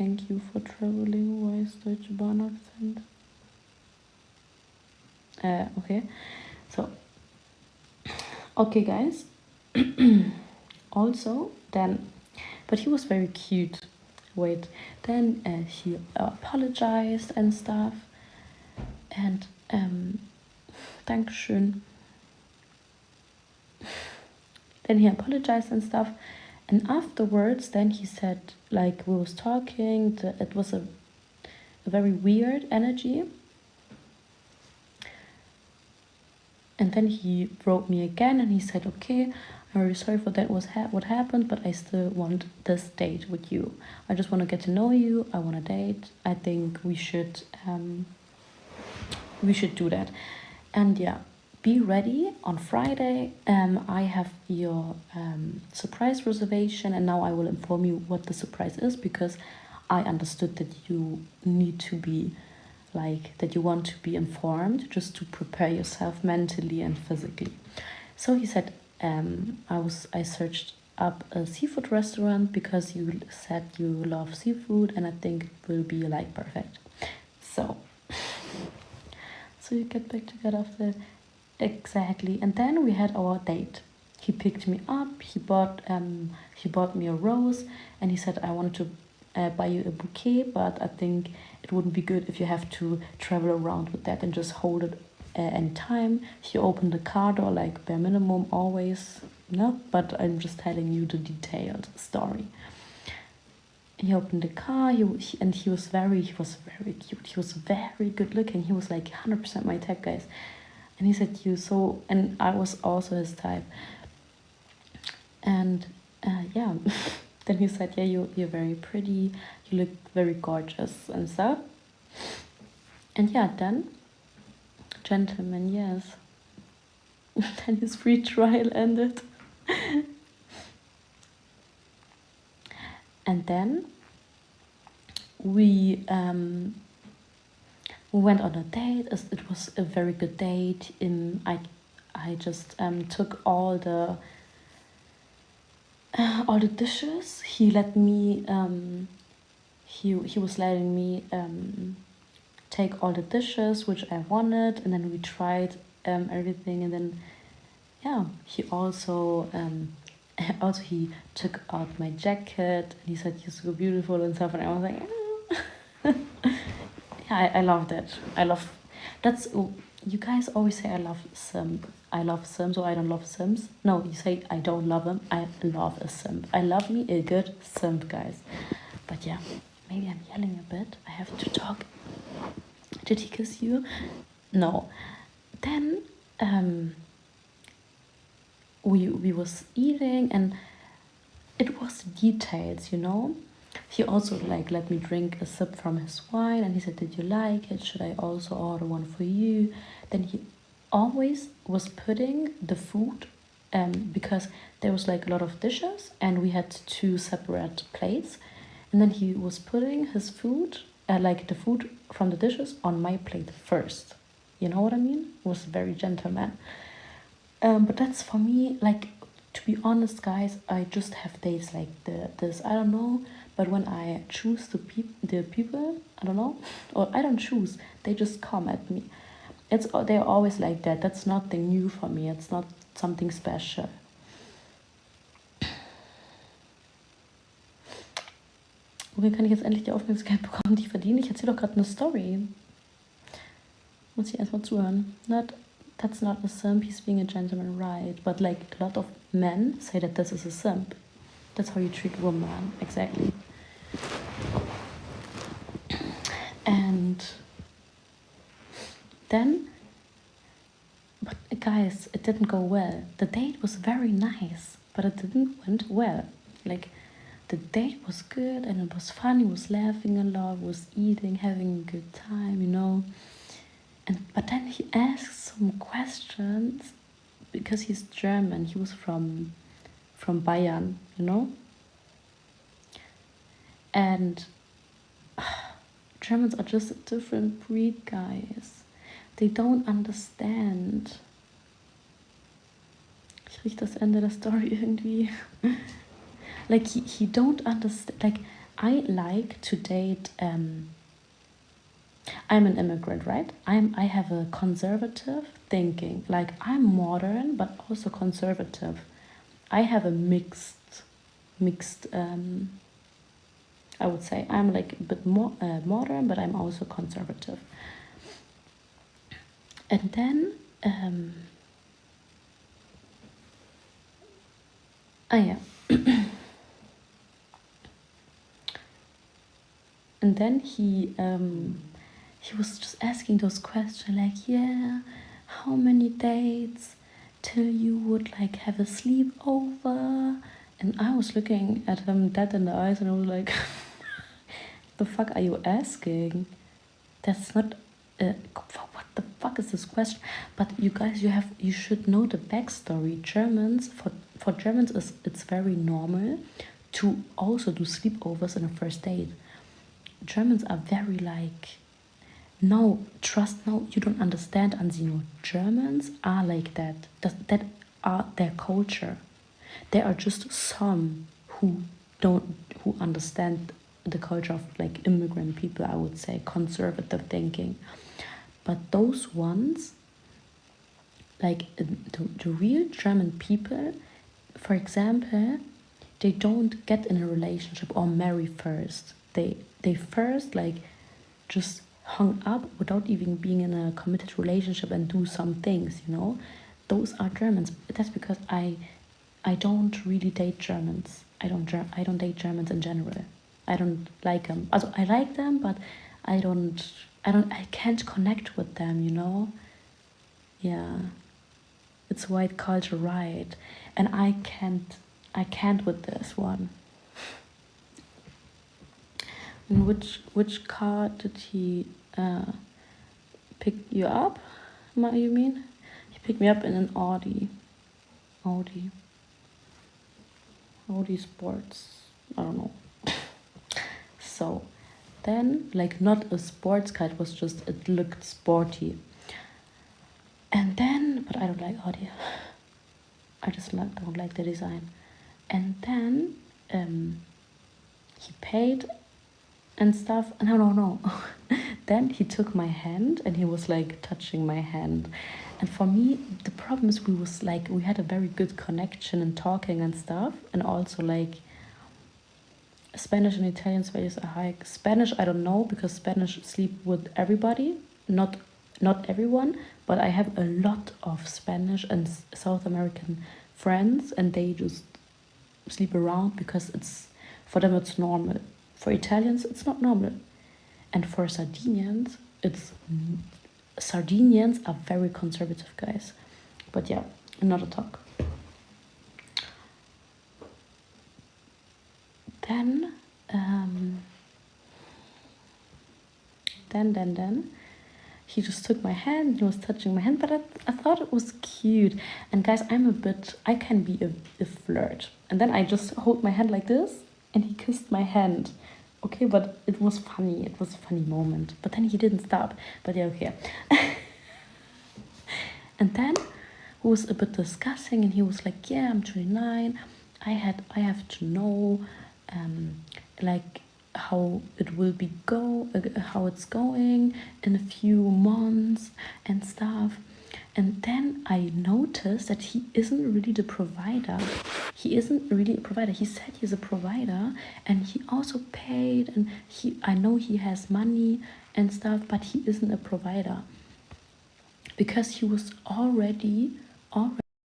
thank you for traveling. Why is Deutsche Bahn accent? Okay, so okay, guys. Also, then, but he was very cute. Wait, then he apologized and stuff, and Dankeschön. Then he apologized and stuff, and afterwards, then he said, like, we was talking. It was a very weird energy. And then he wrote me again, and he said, okay, I'm very sorry for that what happened, but I still want this date with you. I just want to get to know you. I want a date. I think we should do that. And yeah, be ready on Friday. I have your surprise reservation, and now I will inform you what the surprise is, because I understood that you need to be that you want to be informed, just to prepare yourself mentally and physically. So he said, I searched up a seafood restaurant because you said you love seafood, and I think it will be perfect. So you get back together after. Exactly. And then we had our date. He picked me up. He bought me a rose, and he said, I want to buy you a bouquet, but I think it wouldn't be good if you have to travel around with that and just hold it anytime. He opened the car door, bare minimum, always. No, but I'm just telling you the detailed story. He opened the car, he was very cute. He was very good looking. He was 100% my type, guys. And he said, and I was also his type. And yeah, then he said, yeah, you're very pretty, you look very gorgeous and stuff. And yeah, then, gentlemen, yes. Then his free trial ended. And then we went on a date. It was a very good date. I just took all the dishes. He let me. He was letting me take all the dishes which I wanted, and then we tried everything, and then yeah, he also he took out my jacket, and he said, you're so beautiful and stuff, and I was like, yeah, I love that. That's, you guys always say I love Sims, or I don't love Sims. No, you say I don't love them. I love a Sim. I love me a good Sim, guys. But yeah, maybe I'm yelling a bit. I have to talk. Did he kiss you? No. Then we was eating, and it was details, He also let me drink a sip from his wine, and he said, did you like it? Should I also order one for you? Then he always was putting the food, because there was a lot of dishes, and we had 2 separate plates, and then he was putting his food, the food from the dishes, on my plate first. You know what I mean? It was very gentleman. But that's for me, to be honest, guys, I just have days like this. I don't know, but when I choose the people, I don't know, or I don't choose, they just come at me. They're always like that. That's nothing new for me. It's not something special. Woher kann ich jetzt endlich die Aufmerksamkeit bekommen, die ich verdiene? Ich erzähle doch gerade eine Story. Muss ich erstmal zuhören. That's not a simp, he's being a gentleman, right? But a lot of men say that this is a simp. That's how you treat a woman, exactly. And then, but guys, it didn't go well. The date was very nice, but it didn't went well. The date was good, and it was fun. He was laughing a lot, was eating, having a good time, But then he asked some questions, because he's German. He was from Bayern, And Germans are just a different breed, guys. They don't understand. Ich rieche das Ende der Story irgendwie. He don't understand. I like to date. I'm an immigrant, right? I have a conservative thinking. Like I'm modern, but also conservative. I have a mixed. I would say I'm like a bit more modern, but I'm also conservative. And then, yeah. And then he was just asking those questions like, yeah, how many dates till you would like have a sleepover? And I was looking at him dead in the eyes and I was like, the fuck are you asking? That's not what the fuck is this question? But you guys, you should know the backstory. For Germans it's very normal to also do sleepovers on a first date. Germans are very like, no, trust, no, you don't understand, Ansino. Germans are like that. That are their culture. There are just some who understand the culture of like immigrant people, I would say, conservative thinking. But those ones, like the real German people, for example, they don't get in a relationship or marry first. They first like just hung up without even being in a committed relationship and do some things, you know. Those are Germans. That's because I don't really date Germans. I don't date Germans in general. I don't like them. Also, I like them, but I can't connect with them, you know. Yeah, it's white culture, right? And I can't with this one. And which car did he pick you up? You mean? He picked me up in an Audi. Audi Sports. I don't know. So then, like, not a sports car, it was just, it looked sporty. And then, but I don't like Audi. I just don't like the design. And then he paid and stuff. No. Then he took my hand and he was like touching my hand. And for me, the problem is we had a very good connection and talking and stuff. And also like Spanish and Italian space are high. Spanish, I don't know, because Spanish sleep with everybody, not everyone, but I have a lot of Spanish and South American friends, and they just sleep around because for them it's normal. For Italians, it's not normal, and for Sardinians, Sardinians are very conservative guys. But yeah, another talk. Then he just took my hand, he was touching my hand, but I thought it was cute. And guys, I can be a flirt. And then I just hold my hand like this and he kissed my hand. Okay, but it was funny. It was a funny moment. But then he didn't stop. But yeah, okay. And then we was a bit discussing and he was like, yeah, I'm 29. I have to know like how it's going in a few months and stuff. And then I noticed that he isn't really the provider. He isn't really a provider. He said he's a provider and he also paid, and I know he has money and stuff, but he isn't a provider because he was already